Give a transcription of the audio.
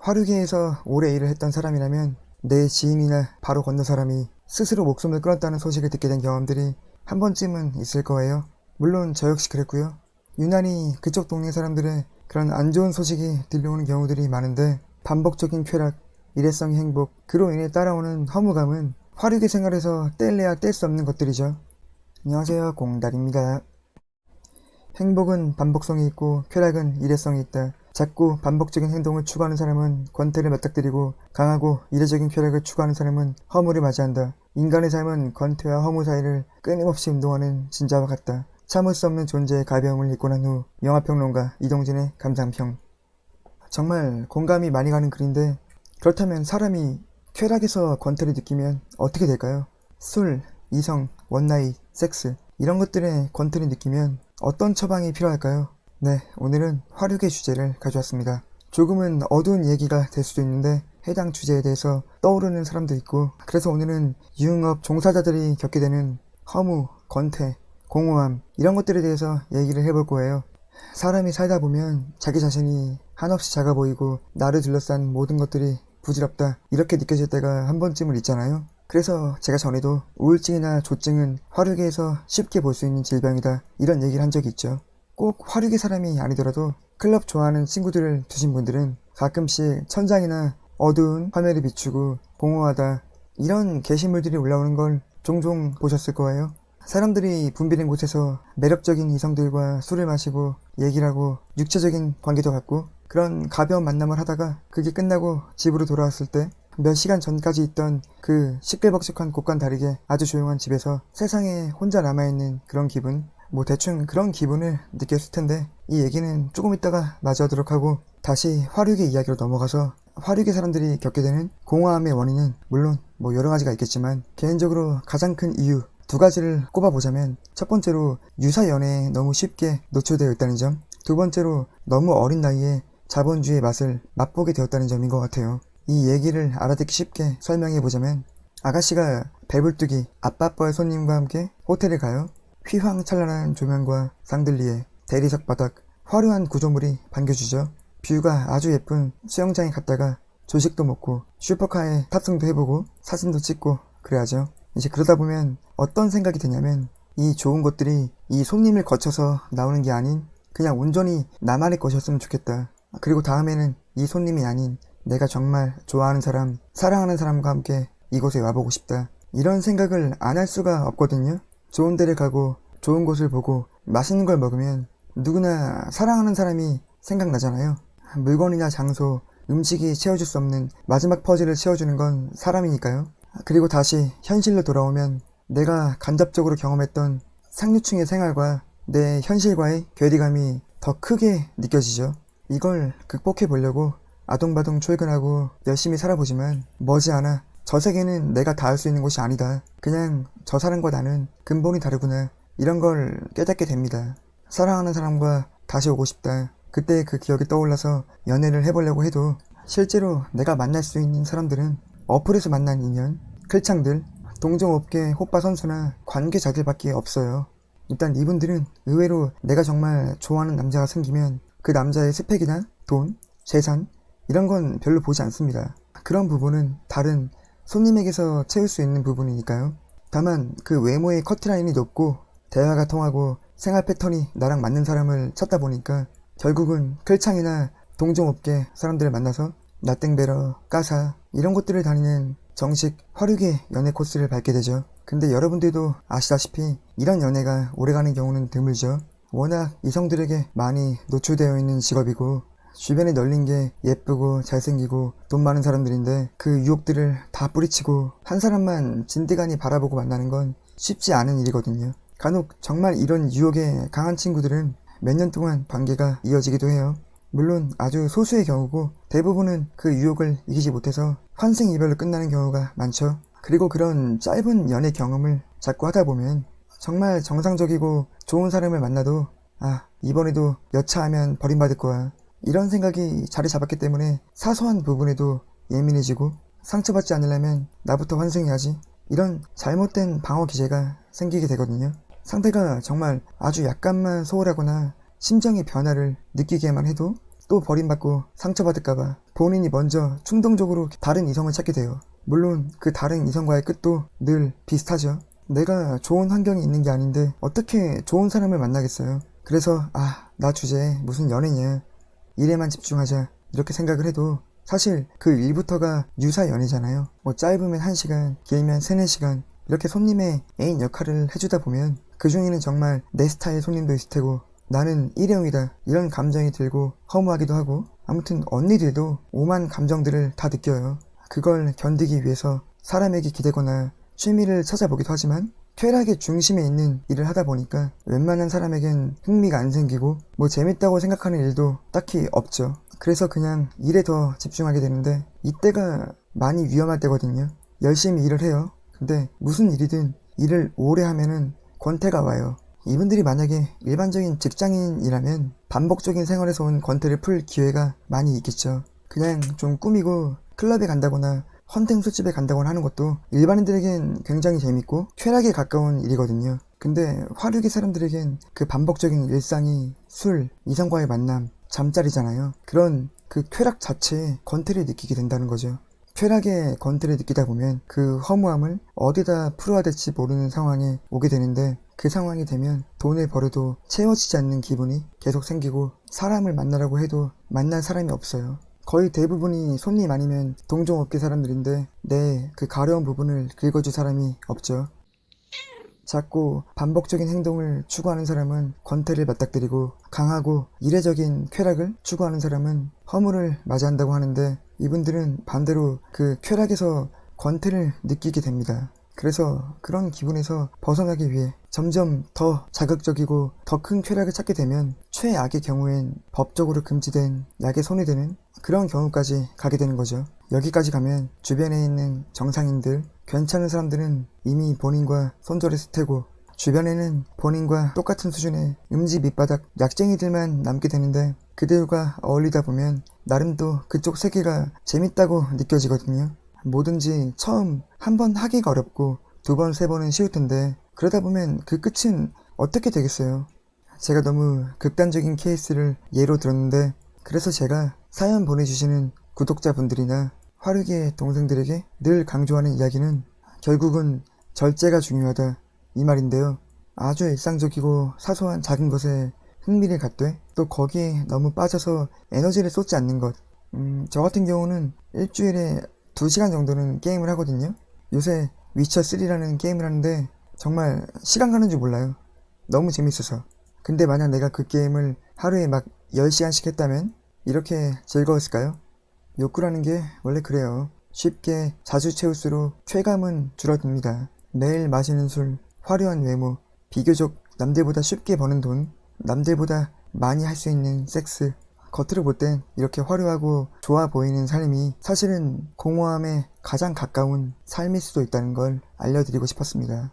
화류계에서 오래 일을 했던 사람이라면 내 지인이나 바로 건너 사람이 스스로 목숨을 끊었다는 소식을 듣게 된 경험들이 한 번쯤은 있을 거예요. 물론 저 역시 그랬고요. 유난히 그쪽 동네 사람들의 그런 안 좋은 소식이 들려오는 경우들이 많은데, 반복적인 쾌락, 일회성의 행복, 그로 인해 따라오는 허무감은 화류계 생활에서 뗄래야 뗄 수 없는 것들이죠. 안녕하세요, 공달입니다. 행복은 반복성이 있고 쾌락은 일회성이 있다. 자꾸 반복적인 행동을 추구하는 사람은 권태를 맞닥뜨리고, 강하고 이례적인 쾌락을 추구하는 사람은 허무를 맞이한다. 인간의 삶은 권태와 허무 사이를 끊임없이 운동하는 진자와 같다. 참을 수 없는 존재의 가벼움을 잊고 난 후, 영화평론가 이동진의 감상평. 정말 공감이 많이 가는 글인데, 그렇다면 사람이 쾌락에서 권태를 느끼면 어떻게 될까요? 술, 이성, 원나잇, 섹스, 이런 것들에 권태를 느끼면 어떤 처방이 필요할까요? 네, 오늘은 화류계 주제를 가져왔습니다. 조금은 어두운 얘기가 될 수도 있는데 해당 주제에 대해서 떠오르는 사람도 있고, 그래서 오늘은 유흥업 종사자들이 겪게 되는 허무, 권태, 공허함, 이런 것들에 대해서 얘기를 해볼 거예요. 사람이 살다 보면 자기 자신이 한없이 작아 보이고 나를 둘러싼 모든 것들이 부질없다, 이렇게 느껴질 때가 한 번쯤은 있잖아요. 그래서 제가 전에도 우울증이나 조증은 화류계에서 쉽게 볼 수 있는 질병이다, 이런 얘기를 한 적이 있죠. 꼭 화류계 사람이 아니더라도 클럽 좋아하는 친구들을 두신 분들은 가끔씩 천장이나 어두운 화면을 비추고 공허하다, 이런 게시물들이 올라오는 걸 종종 보셨을 거예요. 사람들이 붐비는 곳에서 매력적인 이성들과 술을 마시고 얘기를 하고 육체적인 관계도 갖고 그런 가벼운 만남을 하다가 그게 끝나고 집으로 돌아왔을 때 몇 시간 전까지 있던 그 시끌벅적한 곳과는 다르게 아주 조용한 집에서 세상에 혼자 남아있는 그런 기분, 뭐 대충 그런 기분을 느꼈을 텐데, 이 얘기는 조금 있다가 마저 하도록 하고 다시 화류계 이야기로 넘어가서 화류계 사람들이 겪게 되는 공허함의 원인은 물론 뭐 여러 가지가 있겠지만, 개인적으로 가장 큰 이유 두 가지를 꼽아보자면, 첫 번째로 유사 연애에 너무 쉽게 노출되어 있다는 점, 두 번째로 너무 어린 나이에 자본주의의 맛을 맛보게 되었다는 점인 것 같아요. 이 얘기를 알아듣기 쉽게 설명해보자면, 아가씨가 배불뚝이 아빠뻘 손님과 함께 호텔에 가요. 휘황찬란한 조명과 샹들리에, 대리석 바닥, 화려한 구조물이 반겨주죠. 뷰가 아주 예쁜 수영장에 갔다가 조식도 먹고 슈퍼카에 탑승도 해보고 사진도 찍고 그래야죠. 이제 그러다 보면 어떤 생각이 드냐면, 이 좋은 것들이 이 손님을 거쳐서 나오는 게 아닌 그냥 온전히 나만의 것이었으면 좋겠다. 그리고 다음에는 이 손님이 아닌 내가 정말 좋아하는 사람, 사랑하는 사람과 함께 이곳에 와보고 싶다, 이런 생각을 안 할 수가 없거든요. 좋은 데를 가고 좋은 곳을 보고 맛있는 걸 먹으면 누구나 사랑하는 사람이 생각나잖아요. 물건이나 장소, 음식이 채워줄 수 없는 마지막 퍼즐을 채워주는 건 사람이니까요. 그리고 다시 현실로 돌아오면 내가 간접적으로 경험했던 상류층의 생활과 내 현실과의 괴리감이 더 크게 느껴지죠. 이걸 극복해 보려고 아동바동 출근하고 열심히 살아보지만 머지않아 저 세계는 내가 닿을 수 있는 곳이 아니다, 그냥 저 사람과 나는 근본이 다르구나, 이런 걸 깨닫게 됩니다. 사랑하는 사람과 다시 오고 싶다, 그때 그 기억이 떠올라서 연애를 해보려고 해도 실제로 내가 만날 수 있는 사람들은 어플에서 만난 인연, 클창들, 동종업계 호빠 선수나 관계자들밖에 없어요. 일단 이분들은 의외로 내가 정말 좋아하는 남자가 생기면 그 남자의 스펙이나 돈, 재산, 이런 건 별로 보지 않습니다. 그런 부분은 다른 손님에게서 채울 수 있는 부분이니까요. 다만 그 외모의 커트라인이 높고 대화가 통하고 생활 패턴이 나랑 맞는 사람을 찾다 보니까 결국은 클창이나 동종업계 사람들을 만나서 나땡베러, 까사, 이런 곳들을 다니는 정식 화류계 연애 코스를 밟게 되죠. 근데 여러분들도 아시다시피 이런 연애가 오래가는 경우는 드물죠. 워낙 이성들에게 많이 노출되어 있는 직업이고 주변에 널린 게 예쁘고 잘생기고 돈 많은 사람들인데, 그 유혹들을 다 뿌리치고 한 사람만 진드간이 바라보고 만나는 건 쉽지 않은 일이거든요. 간혹 정말 이런 유혹에 강한 친구들은 몇 년 동안 관계가 이어지기도 해요. 물론 아주 소수의 경우고 대부분은 그 유혹을 이기지 못해서 환생이별로 끝나는 경우가 많죠. 그리고 그런 짧은 연애 경험을 자꾸 하다 보면 정말 정상적이고 좋은 사람을 만나도 이번에도 여차하면 버림받을 거야, 이런 생각이 자리 잡았기 때문에 사소한 부분에도 예민해지고 상처받지 않으려면 나부터 환생해야지, 이런 잘못된 방어 기제가 생기게 되거든요. 상대가 정말 아주 약간만 소홀하거나 심정의 변화를 느끼게만 해도 또 버림받고 상처받을까봐 본인이 먼저 충동적으로 다른 이성을 찾게 돼요. 물론 그 다른 이성과의 끝도 늘 비슷하죠. 내가 좋은 환경이 있는 게 아닌데 어떻게 좋은 사람을 만나겠어요. 그래서 나 주제에 무슨 연애냐, 일에만 집중하자 이렇게 생각을 해도 사실 그 일부터가 유사 연애잖아요. 뭐 짧으면 1시간, 길면 3, 4시간 이렇게 손님의 애인 역할을 해주다 보면 그 중에는 정말 내 스타일 손님도 있을 테고 나는 일회용이다 이런 감정이 들고 허무하기도 하고, 아무튼 언니들도 오만 감정들을 다 느껴요. 그걸 견디기 위해서 사람에게 기대거나 취미를 찾아보기도 하지만 쾌락의 중심에 있는 일을 하다 보니까 웬만한 사람에겐 흥미가 안 생기고 뭐 재밌다고 생각하는 일도 딱히 없죠. 그래서 그냥 일에 더 집중하게 되는데 이때가 많이 위험할 때거든요. 열심히 일을 해요. 근데 무슨 일이든 일을 오래 하면은 권태가 와요. 이분들이 만약에 일반적인 직장인이라면 반복적인 생활에서 온 권태를 풀 기회가 많이 있겠죠. 그냥 좀 꾸미고 클럽에 간다거나 헌팅 술집에 간다거나 하는 것도 일반인들에겐 굉장히 재밌고 쾌락에 가까운 일이거든요. 근데 화류계 사람들에겐 그 반복적인 일상이 술, 이성과의 만남, 잠자리잖아요. 그런 그 쾌락 자체에 권태를 느끼게 된다는 거죠. 쾌락에 권태를 느끼다 보면 그 허무함을 어디다 풀어야 될지 모르는 상황에 오게 되는데, 그 상황이 되면 돈을 벌어도 채워지지 않는 기분이 계속 생기고 사람을 만나라고 해도 만날 사람이 없어요. 거의 대부분이 손님 아니면 동종업계 사람들인데 내 그 가려운 부분을 긁어줄 사람이 없죠. 자꾸 반복적인 행동을 추구하는 사람은 권태를 맞닥뜨리고 강하고 이례적인 쾌락을 추구하는 사람은 허물을 맞이한다고 하는데, 이분들은 반대로 그 쾌락에서 권태를 느끼게 됩니다. 그래서 그런 기분에서 벗어나기 위해 점점 더 자극적이고 더 큰 쾌락을 찾게 되면 최악의 경우엔 법적으로 금지된 약에 손이 되는 그런 경우까지 가게 되는 거죠. 여기까지 가면 주변에 있는 정상인들, 괜찮은 사람들은 이미 본인과 손절했을 테고, 주변에는 본인과 똑같은 수준의 음지 밑바닥 약쟁이들만 남게 되는데, 그들과 어울리다 보면 나름 또 그쪽 세계가 재밌다고 느껴지거든요. 뭐든지 처음 한 번 하기가 어렵고 2번, 3번은 쉬울 텐데 그러다 보면 그 끝은 어떻게 되겠어요. 제가 너무 극단적인 케이스를 예로 들었는데, 그래서 제가 사연 보내주시는 구독자분들이나 화류계 동생들에게 늘 강조하는 이야기는 결국은 절제가 중요하다 이 말인데요. 아주 일상적이고 사소한 작은 것에 흥미를 갖되 또 거기에 너무 빠져서 에너지를 쏟지 않는 것. 저 같은 경우는 일주일에 2시간 정도는 게임을 하거든요. 요새 위쳐3라는 게임을 하는데 정말 시간 가는 줄 몰라요. 너무 재밌어서. 근데 만약 내가 그 게임을 하루에 막 10시간씩 했다면 이렇게 즐거웠을까요? 욕구라는 게 원래 그래요. 쉽게 자주 채울수록 쾌감은 줄어듭니다. 매일 마시는 술, 화려한 외모, 비교적 남들보다 쉽게 버는 돈, 남들보다 많이 할 수 있는 섹스. 겉으로 볼 땐 이렇게 화려하고 좋아 보이는 삶이 사실은 공허함에 가장 가까운 삶일 수도 있다는 걸 알려드리고 싶었습니다.